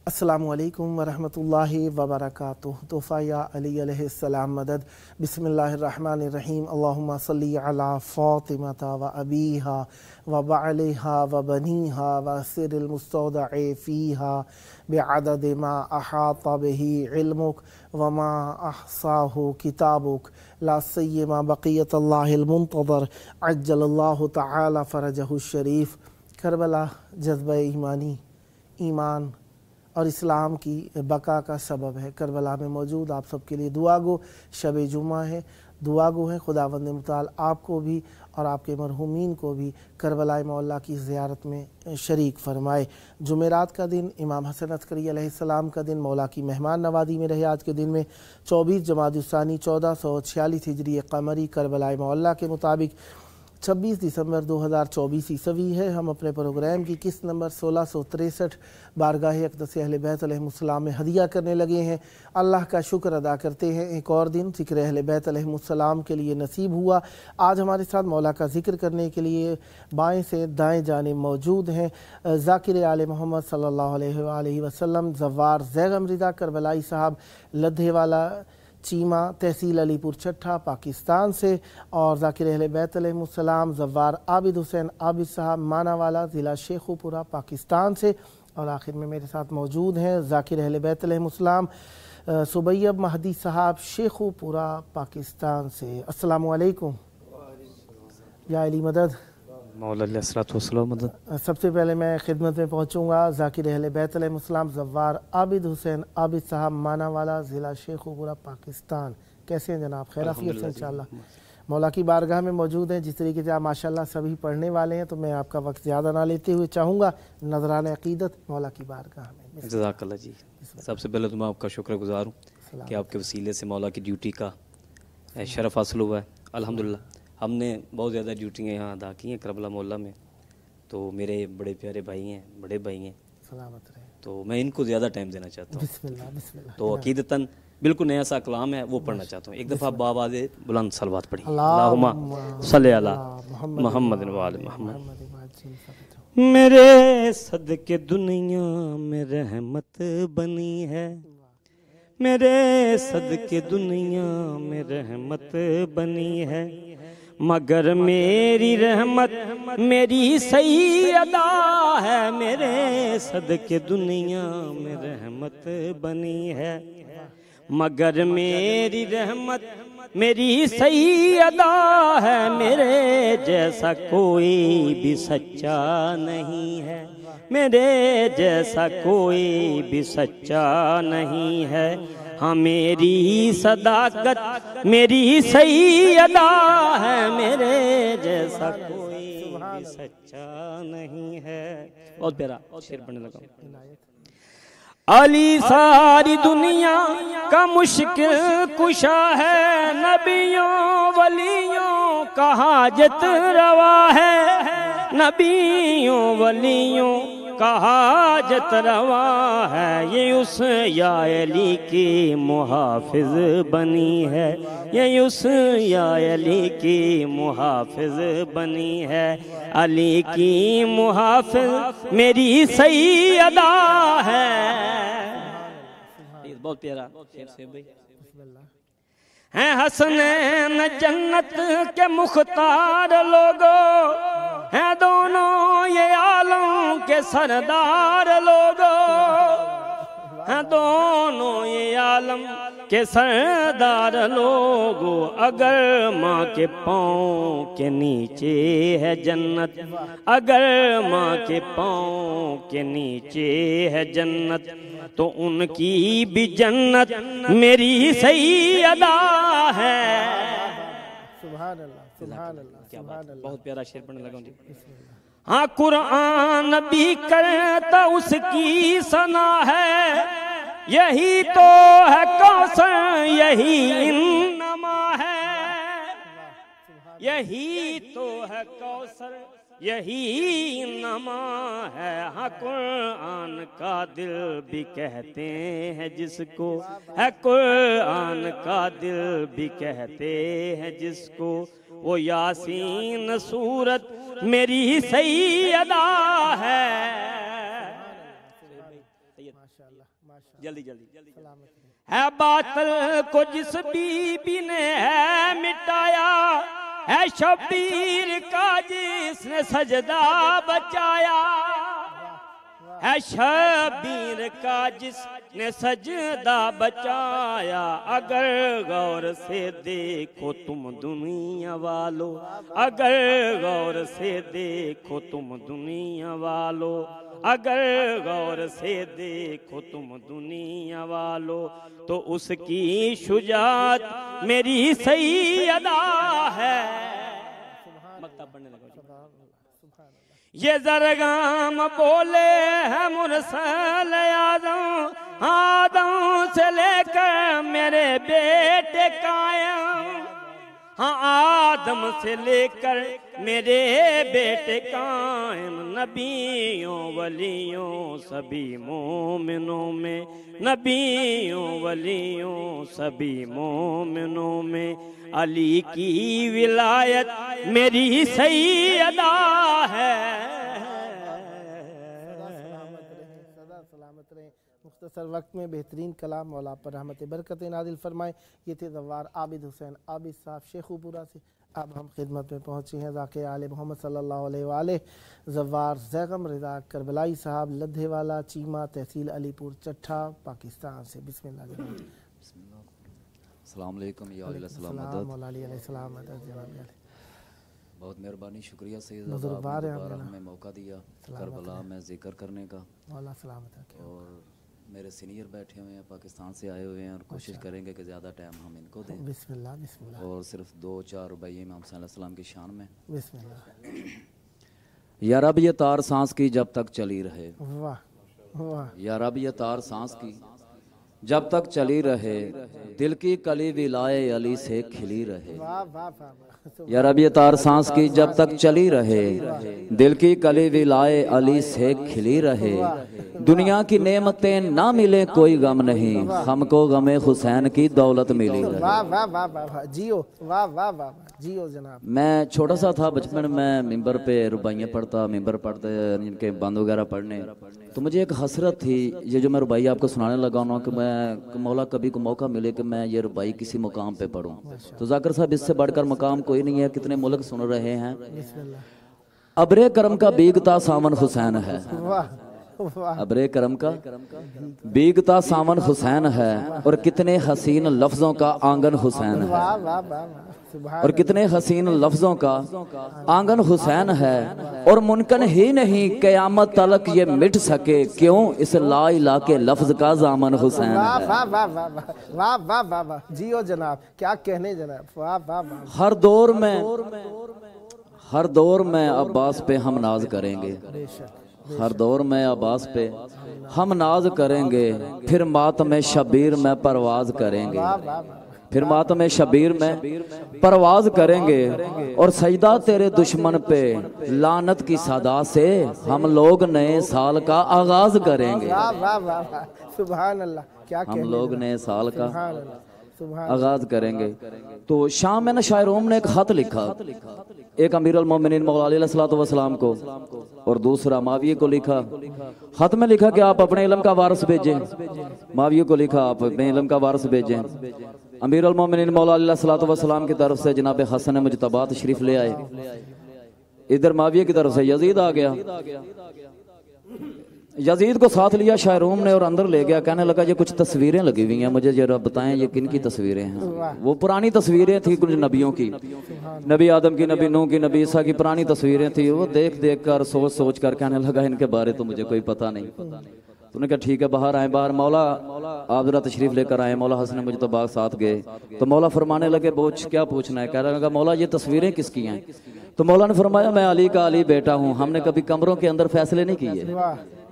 अस्सलामु अलैकुम वरहमतुल्लाहि वबरकातुहू। तोहफ़ा या अली अलैहिस्सलाम मदद। बिस्मिल्लाहिर्रहमानिर्रहीम। अल्लाहुम्मा सल्ली अला फ़ातिमता व अबीहा व बअलिहा व बनीहा व सिरिल मुस्तौदअ फ़ीहा बिअदद मा अहाता बिही इल्मुक व मा अहसाहु किताबुक ला सय्यमा बक़ियतुल्लाहिल मुंतज़र अज्जलल्लाहु तआला फ़रजहु शरीफ। करबला जज़्बा ईमानी, ईमान और इस्लाम की बका का सबब है। करबला में मौजूद आप सबके लिए दुआ गो शब जुमा है, दुआ गो है। खुदावंद मुताल आपको भी और आपके मरहूमीन को भी करबला मौला की ज़ियारत में शरीक फ़रमाए। जुमेरात का दिन इमाम हसन अस्करी अलैहिस्सलाम का दिन मौला की मेहमान नवाज़ी में रहे। आज के दिन में 24 जमादुस्सानी 1446 हिजरी कमरी करबला मौला के मुताबिक 26 दिसंबर 2024 ईस्वी है। हम अपने प्रोग्राम की किस्त नंबर 1663 बारगाह अक़दस अहले बैत अलैहिमुस्सलाम में हदिया करने लगे हैं। अल्लाह का शुक्र अदा करते हैं, एक और दिन ज़िक्र अहले बैत अलैहिमुस्सलाम के लिए नसीब हुआ। आज हमारे साथ मौला का ज़िक्र करने के लिए बाएं से दाएं जानिब मौजूद हैं ज़ाकिर आले मोहम्मद सल्लल्लाहु अलैहि वसल्लम ज़व्वार ज़ैगम रिज़ा करबलाई साहब लद्धेवाला चीमा तहसील अलीपुर छठा पाकिस्तान से, और ज़ाकिर अहले बैत अलैहिमुस्सलाम ज़व्वार आबिद हुसैन आबिद साहब मानावाला ज़िला शेखुपुरा पाकिस्तान से, और आखिर में मेरे साथ मौजूद हैं ज़ाकिर अहले बैत अलैहिमुस्सलाम सुबैयब महदी साहब शेखुपुरा पाकिस्तान से। अस्सलामु अलैकुम या अली मदद। मदद। सबसे पहले मैं खिदमत में पहुँचूँगा ज़ाकिर अहले बैत अलैहिमुस्सलाम ज़व्वार आबिद हुसैन आबिद साहब मानावाला ज़िला शेखुपुरा पाकिस्तान। कैसे हैं जनाब? खैर आफियत से इंशाअल्लाह। मौला की बारगाह में मौजूद हैं। जिस तरीके से आप माशाअल्लाह सभी पढ़ने वाले हैं, तो मैं आपका वक्त ज़्यादा ना लेते हुए चाहूँगा नजरान अक़ीदत मौला की बारगाह में। जज़ाकल्लाह जी। सबसे पहले तो मैं आपका शुक्रगुज़ार हूँ कि आपके वसीले से मौला की ड्यूटी का शरफ़ हासिल हुआ है। अल्हम्दुलिल्लाह हमने बहुत ज़्यादा ड्यूटियाँ यहाँ अदा की हैं करबला मोहल्ला में। तो मेरे बड़े प्यारे भाई हैं, बड़े भाई हैं, सलामत रहे, तो मैं इनको ज़्यादा टाइम देना चाहता हूँ। बिस्मिल्लाह बिस्मिल्लाह। तो अक़ीदतन बिल्कुल नया सा कलाम है, वो पढ़ना चाहता हूँ। एक दफ़ा बावाज़े बुलंद सलवात पढ़ी। अल्लाहुम्मा सल्ली अला मुहम्मद व आले मुहम्मद। मेरे सदके दुनिया में रहमत बनी है, मेरे सदके दुनिया में रहमत बनी है, मगर मेरी रहमत मेरी सही अदा है, मेरे सदके दुनिया में रहमत बनी है, मगर मेरी रहमत मेरी सही अदा है, मेरे जैसा कोई भी सच्चा नहीं है, मेरे जैसा कोई भी सच्चा नहीं है, हाँ मेरी सदाकत मेरी सही अदा है, मेरे जैसा कोई भी सच्चा नहीं है। बहुत प्यारा शेर पढ़ने लगा। अली सारी दुनिया का मुश्किल कुशा है, नबियों वलियों का हाजत रवा है, नबियों वलियों का हाजत रवा है, ये उस या अली की मुहाफिज बनी है, ये उस या अली की मुहाफिज बनी है, अली की मुहाफिज मेरी सही अदा है। बहुत प्यारा शेर से भाई हैं। हसनैन जन्नत के मुख्तार लोगों हैं, दोनों ये आलम के सरदार लोगों हैं, दोनों ये आलम के सरदार लोगों, अगर माँ के पाँव के नीचे है जन्नत, अगर माँ के पाँव के नीचे है जन्नत, तो उनकी भी जन्नत मेरी सही अदा है। सुभान अल्लाह, सुभान अल्लाह, सुभान अल्लाह। बहुत प्यारा शेर पढ़ने लगा जी। हाँ कुरान भी करता उसकी सना है, यही तो है कौसर यही इन्नमा है, यही तो है कौसर यही इन्नमा है। हाँ कुरान का दिल भी कहते हैं जिसको, है कुरान का दिल भी कहते हैं जिसको, वो यासीन सूरत मेरी सैयदा है। जल्दी जल्दी है बातल को जिस बीबी ने है मिटाया, है शबीर का जिसने सजदा बचाया, है शबीर का जिसने सजदा बचाया। अगर गौर से देखो तुम दुनिया वालों, अगर गौर से देखो तुम दुनिया वालों, अगर गौर से देखो तुम दुनिया वालों, तो उसकी शुजात मेरी सैयदा है। मक्तब पढ़ने लगा। ये जरगाम बोले है मुरसल आदम, आदम से लेकर मेरे बेटे कायम, हाँ आदम से लेकर मेरे बेटे कायम। नबियों वलियों सभी मोमिनों में, नबियों वलियों सभी मोमिनों में, अली की विलायत मेरी सैयदा है। मुख्तसर वक्त में बेहतरीन कलाम मौला पर रहमत बरकत नादिल फरमाए। ये थे ज़व्वार आबिद हुसैन आबिद साहब शेखुपुरा से। अब हम खिदमत में पहुँचे हैं ज़ाके आले मोहम्मद सल्लल्लाहु अलैहि वसल्लम ज़व्वार ज़ैगम रिज़ा करबलाई साहब लद्धेवाला चीमा तहसील अलीपुर चट्ठा पाकिस्तान से। बिस्मिल्लाह। अस्सलाम वालेकुम या मदद। बहुत मेहरबानी, शुक्रिया सैयद हमें मौका दिया करबला में जिक्र करने का। और मेरे सीनियर बैठे हुए हैं, पाकिस्तान से आए हुए हैं और कोशिश करेंगे कि ज़्यादा टाइम हम इनको दें। बिस्मिल्लाह बिस्मिल्लाह। और सिर्फ 2-4 रुपये इमाम सल्लल्लाहु की शान में। बिस्मिल्लाह। या रब ये तार सांस की जब तक चली रहे, वाह वाह। या रब ये तार सांस की जब तक चली रहे, दिल की कली विलाए अली से खिली रहे। वाह वाह वाह। या रब ये तार सांस की जब तक चली रहे, दिल की कली विलाए अली से खिली रहे। दुनिया की नेमतें ना मिले कोई गम नहीं, हमको गमे हुसैन की दौलत मिली रहे। वाह वाह वाह वाह जियो, वाह वाह वाह जियो जनाब। मैं छोटा सा था बचपन में, मिंबर पे रुबाइयाँ पढ़ता, मिंबर पढ़ते इनके बंद वगैरह पढ़ने, तो मुझे एक हसरत थी, ये जो मैं रुबाई आपको सुनाने लगा हूँ कि मैं मौला कभी को मौका मिले कि मैं ये रुबाई किसी मुकाम पे पढ़ूँ। तो जाकिर साहब इससे बढ़कर मकाम कोई नहीं है, कितने मुल्क सुन रहे हैं। अबरे करम का बीगता सावन हुसैन है, अबरे करम का बीगता सावन हुसैन है, और कितने हसीन लफ्जों का आंगन हुसैन है, और कितने हसीन लफ्जों का आंगन हुसैन है। और मुमकिन ही नहीं क़यामत तलक ये मिट सके, क्यों इस ला इला के लफ्ज का जामन हुसैन है। वाह वाह वाह वाह वाह वाह वाह जियो जनाब, क्या कहने जनाब। वाह वाह वाह। हर दौर में अब्बास पे हम नाज करेंगे, हर दौर में अब्बास पे हम नाज करेंगे, फिर मातम शबीर में परवाज करेंगे, फिर मातम शबीर में परवाज करेंगे। और सजदा तेरे दुश्मन पे लानत की सदा से हम लोग नए साल का आगाज करेंगे। वाह वाह वाह सुभान अल्लाह, क्या हम लोग नए साल का सुभान आगाज करेंगे। तो शाम में ना शायरों ने एक खत लिखा, एक अमीरुल मोमिनीन मौला अली अलैहिस्सलातु वस्सलाम को और दूसरा माविये को लिखा। खत में लिखा कि आप अपने इल्म का वारिस भेजें, माविये को लिखा आप अपने इल्म का वारिस भेजें। अमीरुल मोमिनीन मौला अली अलैहिस्सलातु वस्सलाम की तरफ से जनाब हसन मुजतबा तशरीफ ले आए, इधर माविये की तरफ से यजीद आ गया। यजीद को साथ लिया शायरूम ने और अंदर ले गया, कहने लगा ये कुछ तस्वीरें लगी हुई हैं, मुझे जरा बताएं ये किन की तस्वीरें हैं। वो पुरानी तस्वीरें थी कुछ नबियों की, नबी आदम की, नबी नूह की, नबी ईसा की पुरानी तस्वीरें थी। वो देख देख कर सोच सोच कर कहने लगा इनके बारे तो मुझे कोई पता नहीं। उन्होंने कहा ठीक है बाहर आए। बाहर मौला आप जरा तशरीफ लेकर आए। मौला हसन मुजतबा साथ गए तो मौला फरमाने लगे क्या पूछना है। कहने लगा मौला ये तस्वीरें किसकी हैं। तो मौला ने फरमाया मैं अली का अली बेटा हूँ, हमने कभी कमरों के अंदर फैसले नहीं किए,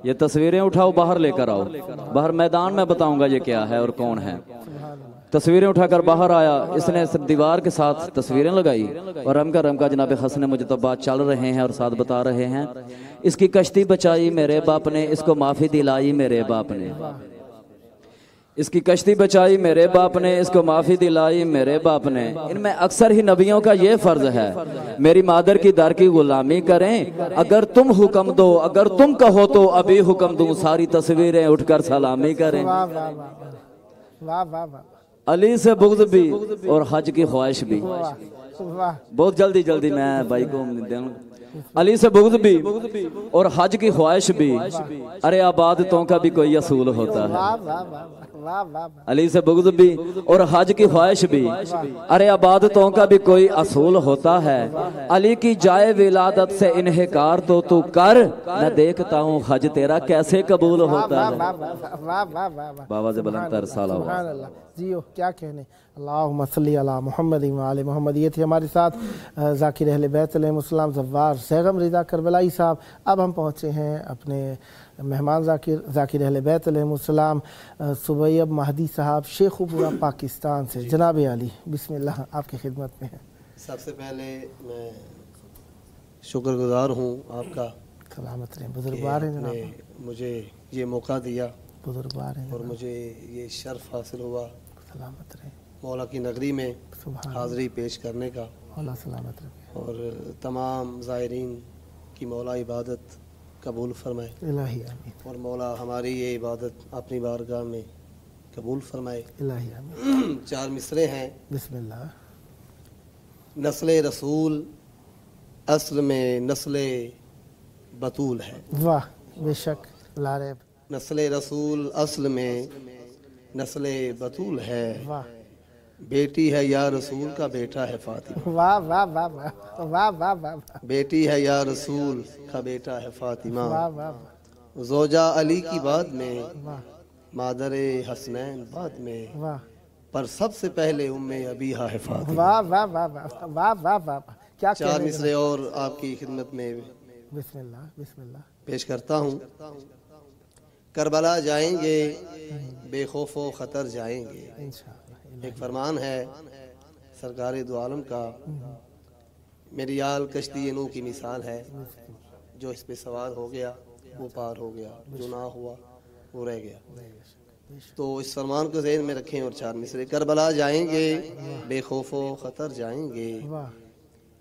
ये तस्वीरें उठाओ, बाहर लेकर आओ, बाहर मैदान में बताऊंगा ये क्या है और कौन है। तस्वीरें उठाकर बाहर आया, इसने दीवार के साथ तस्वीरें लगाई और रमका जनाब हसन मुजतबा चल रहे हैं और साथ बता रहे हैं, इसकी कश्ती बचाई मेरे बाप ने, इसको माफी दिलाई मेरे बाप ने, इसकी कश्ती बचाई मेरे बाप ने, इसको माफी दिलाई मेरे बाप ने। इनमें अक्सर ही नबियों का ये फर्ज है, मेरी मादर की दर की गुलामी करें, अगर तुम हुक्म दो, अगर तुम कहो तो अभी हुक्म दूं, सारी तस्वीरें उठकर सलामी करें। वाह वाह वाह वाह वाह वाह, अली से बुग़्ज़ भी और हज की ख्वाहिश भी। वाह बहुत जल्दी मैं भाई को अली से बुग़्ज़ भी और हज की ख्वाहिश भी, अरे आबादतों का भी कोई असूल होता है। वाह वाह वाह वाह वाह, अली से बुग़्ज़ भी और हज की ख्वाहिश भी, अरे आबादतों का भी कोई असूल होता है। अली की जाए विलादत से इन्हिकार तो तू कर, मैं देखता हूँ हज तेरा कैसे कबूल होता है। वाह वाह वाह वाह, बाबा से बुलंद तर साला हुआ। सुभान अल्लाह, जियो क्या कहने। अल्लाहुम्मा सल्ली अला मुहम्मद व आले मोहम्मद। ये थे हमारे साथ ज़ाकिर अहले बैत अलैहिमुस्सलाम ज़व्वार सैगम रिज़ा करबलाई साहब। अब हम पहुँचे हैं अपने मेहमान ज़ाकिर अहले बैत अलैहिमुस्सलाम सुबैब महदी साहब शेखुपुरा पाकिस्तान से। जनाब अली बिस्मिल्लाह, आपकी खिदमत में है। सबसे पहले मैं शुक्रगुजार हूँ आपका, सलामत रहें, बुजुर्गवार हैं जनाब, मुझे ये मौका दिया बुजुर्गवार हैं और मुझे ये शर्फ हासिल हुआ सलामत रहें, मौला की नगरी में सुभान हाज़री पेश करने का। अल्लाह सलामत रखे, और तमाम ज़ायरीन की मौला इबादत कबूल फरमाए इलाही आमीन, और मौला हमारी ये इबादत अपनी बारगाह में कबूल फरमाए। इलाही आमीन। 4 मिसरे हैं। बिस्मिल्लाह। नस्ले रसूल असल में नस्ले बतूल है। वाह बेशक लारेब। नस्ले रसूल असल में नस्ले बतूल है। वाह बेटी है या रसूल का बेटा है फातिमा। वाह वाह वाह वाह वाह वाह वाह, बेटी है या रसूल का बेटा है फातिमा। वाह वाह जोजा अली की बाद में, वाह मादरे हसनैन बाद में, वाह पर सबसे पहले उम्मे अबीहा है फातिमा। वाह वाह वाह वाह वाह वाह वाह, क्या 4 कहने मिसरे और आपकी खिदमत में बिस्मिल्लाह बिस्मिल्लाह। पेश करता हूँ। करबला जाएंगे बेखौफो खतर जाएंगे। इंशाअल्लाह। एक फरमान है सरकार दो आलम का, मेरी आल कश्ती नूह की मिसाल है, जो इस पे सवार हो गया वो पार हो गया, जो ना हुआ वो रह गया। तो इस फरमान को ज़हन में रखें। और 4 मिसरे। करबला जाएंगे बेखौफो खतर जाएंगे, वाह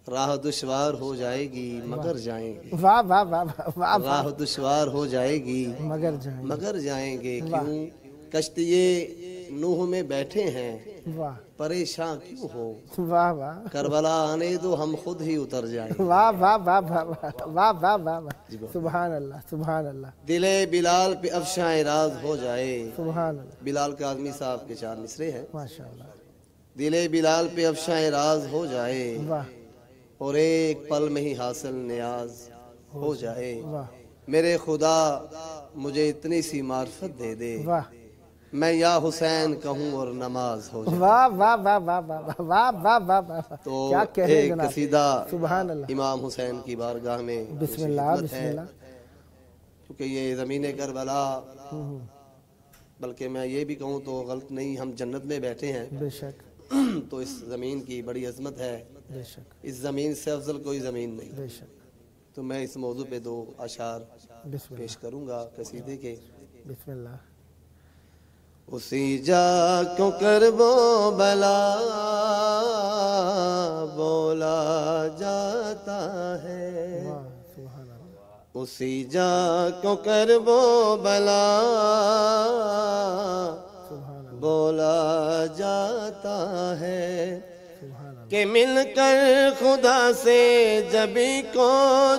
राह दुश्वार हो जाएगी मगर जाएंगे। वाह वाह वाह वाह, राह दुश्वार हो जाएगी मगर जाएंगे। क्यों कश्तिये नूह में बैठे हैं, वाह परेशान क्यों हो। वाह वाह करबला आने दो हम खुद ही उतर जाएंगे। वाह वाह वाह वाह वाह वाह वाह वाह, सुभान अल्लाह सुभान अल्लाह, दिले बिलाल पे अफशाएं राज हो जाए। सुभान अल्लाह, बिलाल काज़मी साहब के 4 मिसरे हैं। माशाअल्लाह। दिले बिलाल पे अफशाएं राज हो जाए, वाह और एक पल में ही हासिल नियाज हो जाए। वाह मेरे खुदा मुझे इतनी सी मार्फत दे दे, वाह मैं या हुसैन कहूँ और नमाज हो जाए। वाह वाह वाह वाह वाह वाह वाह वाह वाह, तो क्या कहने एक जनाब, कसीदा सुभान अल्लाह। इमाम हुसैन की बारगाह में बिस्मिल्लाह खिदमत है, बिस्मिल्लाह। क्योंकि ये ज़मीन करबला, बल्कि मैं ये भी कहूँ तो गलत नहीं, हम जन्नत में बैठे हैं। बेशक तो इस ज़मीन की बड़ी अजमत है। बेशक इस ज़मीन से अफजल कोई ज़मीन नहीं। बेशक। तो मैं इस मौजू पे 2 अशार बिस्मिल्लाह पेश करूँगा कसीदे के। बिस्मिल्लाह। उसी जा क्यों कर वो भला बोला जाता है, वाह सुभान अल्लाह, उसी जा क्यों कर वो भला सुभान अल्लाह, बोला जाता है। सुभान अल्लाह, कि मिलकर खुदा से जबी को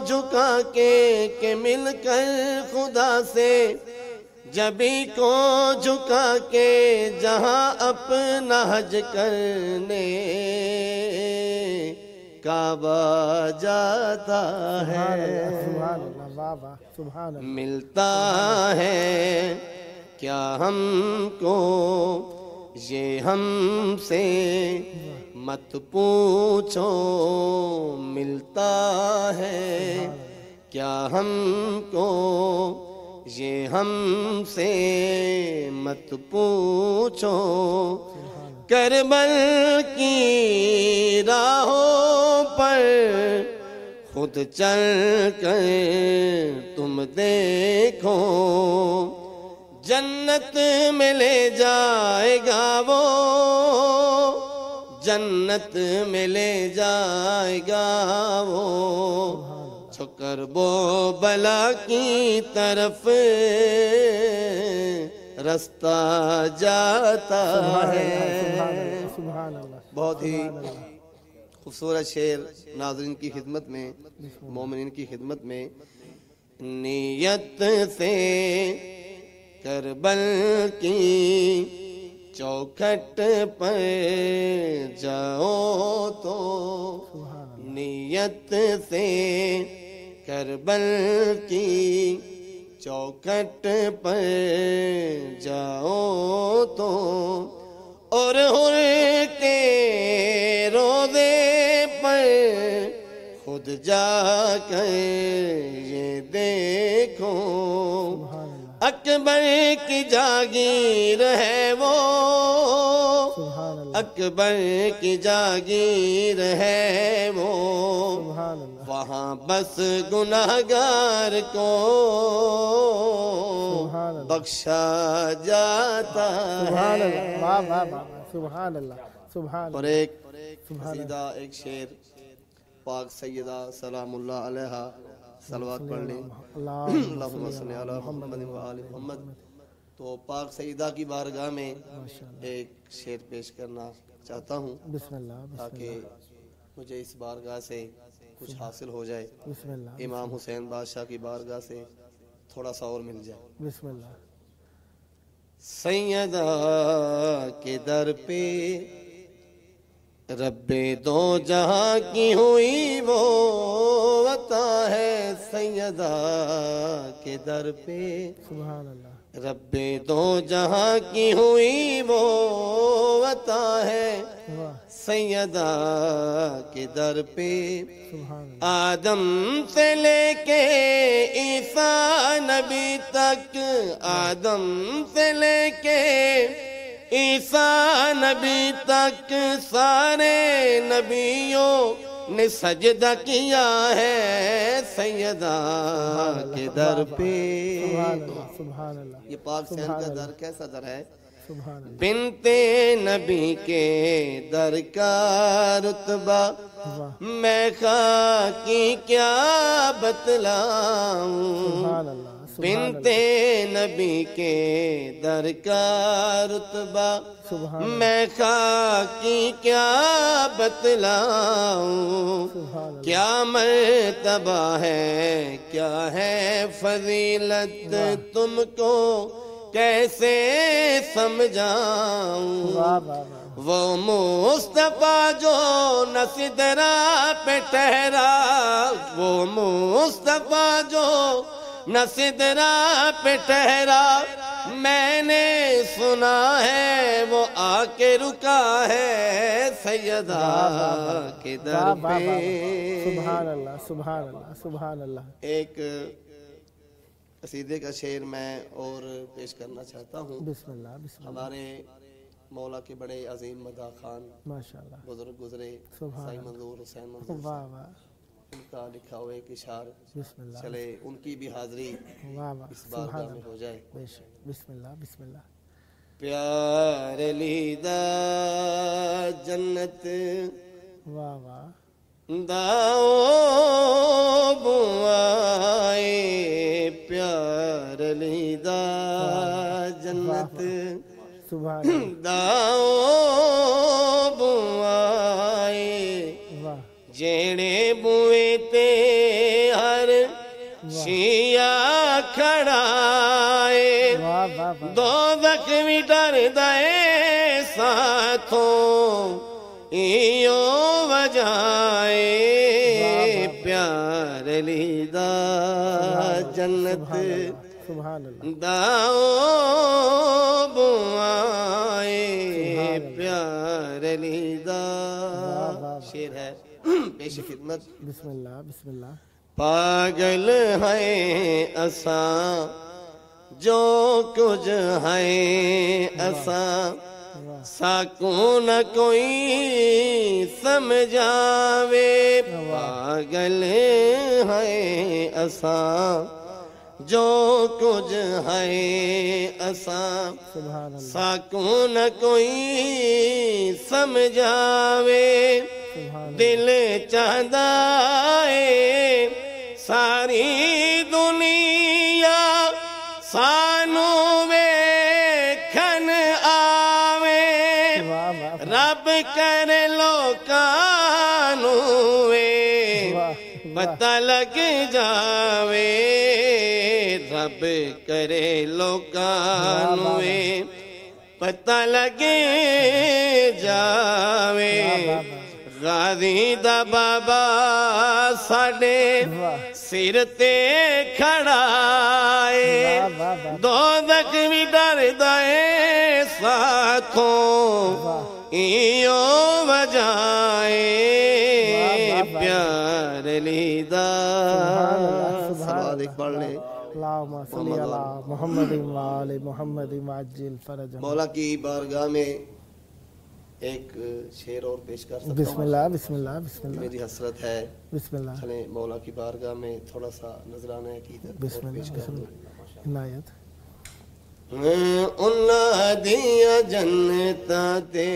झुका के मिलकर खुदा से जबी को झुका के जहाँ अपना हज करने काबा जाता है। सुभान अल्लाह, वाह वाह सुभान अल्लाह, मिलता है क्या हमको ये हमसे मत पूछो, मिलता है क्या हमको ये हमसे मत पूछो, करबल की राहों पर खुद चल कर तुम देखो, जन्नत में ले जाएगा वो, जन्नत में ले जाएगा वो, छुकर वो बला की तरफ रास्ता जाता है। बहुत ही खूबसूरत शेर नाज़रीन की खिदमत में, मोमिनीन की खिदमत में। नियत से करबल की चौखट पर जाओ तो, नियत से करबल की चौखट पर जाओ तो, और हुर के रोज़े पर खुद जाकर ये देखो, अकबर की जागीर है वो, अकबर की जागीर है वो, वहाँ बस गुनाहगार को बख्शा जाता है। और एक कसीदा, एक शेर पाक सैयदा सलामुल्लाह अलैहा सलवात पढ़ लें, अल्लाहुम्मा सल्ली अला मुहम्मद व आलि मुहम्मद। तो पाक सईदा की बारगाह में एक शेर पेश करना चाहता हूँ ताकि मुझे इस बारगाह से कुछ हासिल हो जाए, इमाम हुसैन बादशाह की बारगाह से थोड़ा सा और मिल जाए। सैयदा के दर पे रब्बे दो जहां की हुई वो अता है, सैयदा के दर पे रब्बे दो जहां की हुई वो अता है, सैयदा के दर पे आदम से लेके ईसा नबी तक, आदम से लेके ईसा नबी तक सारे नबियों ने सजदा किया है, सैयदा के दर पे। ये पाक सैन का दर कैसा दर है? बिनते नबी के दर का रुतबा मैं खाकी क्या बतलाऊं, बिनते नबी के दर का रुतबा मैं खाकी क्या बतलाऊं, क्या मर्तबा है क्या है फजीलत तुमको कैसे समझाऊं, वो मुस्तफा जो न सिदरा पे ठहरा, वो मुस्तफा जो न सिदरा पे ठहरा, मैंने सुना है वो आके रुका है, सैयदा के दर पे। सुभान अल्लाह, सुभान अल्लाह, सुभान अल्लाह। एक कसीदे का शेर मैं और पेश करना चाहता हूँ। बिस्मिल्लाह, बिस्मिल्लाह। हमारे मौला के बड़े अजीम मदा खान माशाअल्लाह बुजुर्ग गुजरे, साईं मंजूर हुसैन मंजूर, वाह वाह, उनका लिखा हुआ एक इशार बिस्मिल्लाह, चले उनकी भी हाजिरी वाह वाह, इस बारगाह में हो जाए। बिस्मिल्लाह, बिस्मिल्लाह। प्यार लीदा जन्नत वाह वाह, दाओ बुआए, प्यार लीदा जन्नत दाओ बुआए, जेड़े बुए ते हर शिया खड़ाए, दो जख्मी डर दए साथों इयो वजाए, प्यार लीदा जन्नत दाओ बुआए, प्यार लीदा। शेर है पेश खिदमत। बिस्मिल्लाह, बिस्मिल्लाह। पागल है असा जो कुछ है असा साकू न कोई समझावे पागल है असा जो कुछ है असा साकू न कोई समझावे दिल चाहदा है सारी दुनिया सानू वेखन आवे रब कर लोकानू वे पता लग जावे रब करे लोकानू वे पता लगे जावे गाजी दा बाबा साडे सिर ते खड़ा है दो जख्मी डरदा है साथों इयो वजाए प्यार लीदा सलावत पढ़ ले मौला की बारगाह में एक शेर और पेश कर सकता हूं? बिस्मिल्लाह बिस्मिल्लाह बिस्मिल्लाह। मेरी हसरत है बिस्मिल्लाह। चले मौला की बारगाह में थोड़ा सा नजराना अकीदत पेश कर दूं। इनायत। उन्ना दिया जन्नता ते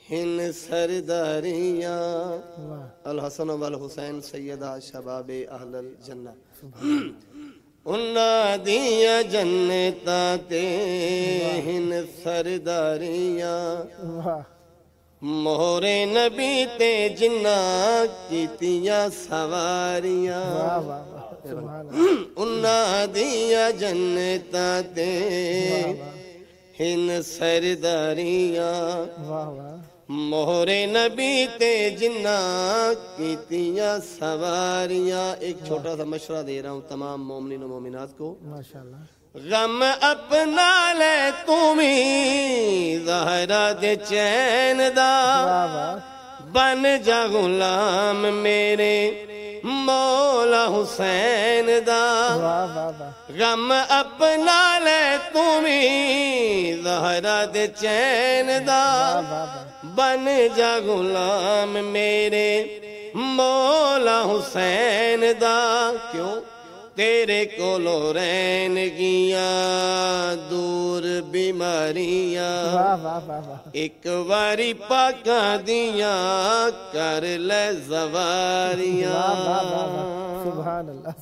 हिन सरदारियां अल हसन वल हुसैन सैयदा शबाबे अहलल जन्ना उन्ना दिया जन्नता ते हिन सरदारियां मोहरे नबी ते जिन्ना कीतियां सवारियां उन्ना दिया जन्नता ते हिन सरदारियां मोहरे नबी ते जिन्ना कीतियां सवारियां। एक छोटा सा मशवरा दे रहा हूँ तमाम मोमिनीन और मोमिनात को। माशाअल्लाह। गम अपना ले तुमी ज़हरा दे चैन दा बन जा गुलाम मेरे मौला हुसैन दा। गम अपना ले तुमी ज़हरा दे चैन दा बन जा गुलाम मेरे मौला हुसैन दा। क्यों तेरे कोलो रैन गिया दूर बीमारियां एक बारी पाका दिया कर ले ज़वारियां।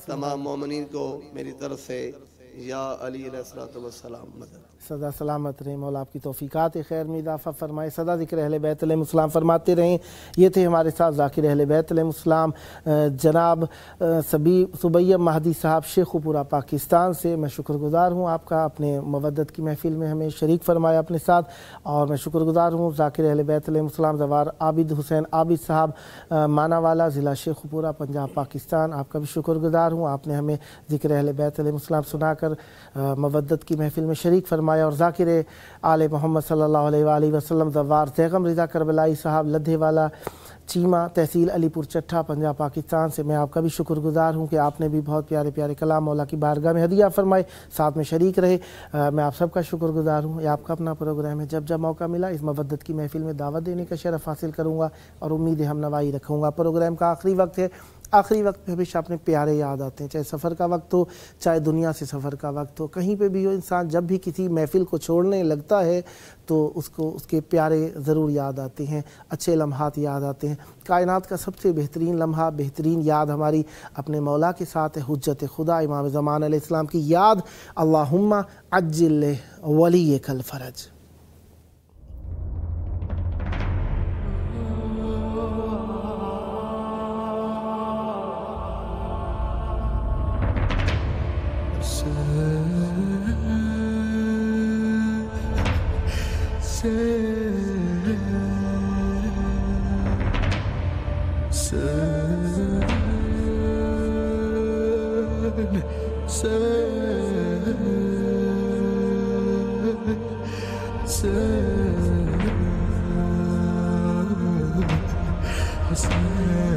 तमाम मोमिनीन को मेरी तरफ से या अली अलैहिस्सलातु वस्सलाम मदद। सदा सलामत रहें, मौला आपकी तौफीकात खैर में इजाफ़ा फरमाए, सदा ज़िक्र अहले बैत अलैहिमुस्सलाम फरमाते रहें। ये थे हमारे साथ ज़ाकिर अहले बैत अलैहिमुस्सलाम जनाब सुबैयब महदी साहब शेखुपुरा पाकिस्तान से। मैं शुक्रगुज़ार हूँ आपका, अपने मवद्दत की महफ़िल में हमें शरीक फरमाया अपने साथ। और मैं शुक्रगुज़ार हूँ ज़ाकिर अहले बैत अलैहिमुस्सलाम ज़वार आबिद हुसैन आबिद साहब मानावाला ज़िला शेखुपुरा पंजाब पाकिस्तान, आपका भी शुक्रगुज़ार हूँ। आपने हमें ज़िक्र अहले बैत अलैहिमुस्सलाम सुनाकर मवद्दत की महफ़िल में शरीक फरमाया। और ज़ाकिर आले मोहम्मद सल्लल्लाहु अलैहि वसल्लम ज़वार ज़ैगम रिज़ा करबलाई साहब लद्धेवाला चीमा तहसील अलीपुर चट्ठा पंजाब पाकिस्तान से मैं आपका भी शुक्रगुज़ार हूँ कि आपने भी बहुत प्यारे प्यारे कलाम मौला की बारगाह में हदिया फरमाए, साथ में शरीक रहे। मैं आप सबका शुक्रगुज़ार हूँ। ये आपका अपना प्रोग्राम है, जब जब मौका मिला इस मवद्दत की महफ़िल में दावत देने का शरफ़ हासिल करूँगा और उम्मीद है हम नवाई रखूँगा। प्रोग्राम का आखिरी वक्त है, आखिरी वक्त में हमेशा अपने प्यारे याद आते हैं, चाहे सफ़र का वक्त हो चाहे दुनिया से सफ़र का वक्त हो, कहीं पे भी हो इंसान जब भी किसी महफ़िल को छोड़ने लगता है तो उसको उसके प्यारे ज़रूर याद आते हैं, अच्छे लम्हात याद आते हैं। कायनात का सबसे बेहतरीन लम्हा, बेहतरीन याद हमारी अपने मौला के साथ है, हुज्जत खुदा इमाम ज़मान अलैहिस्सलाम की याद। अल्लाहुम्मा अज्जिल वलियकल फ़रज। Hassan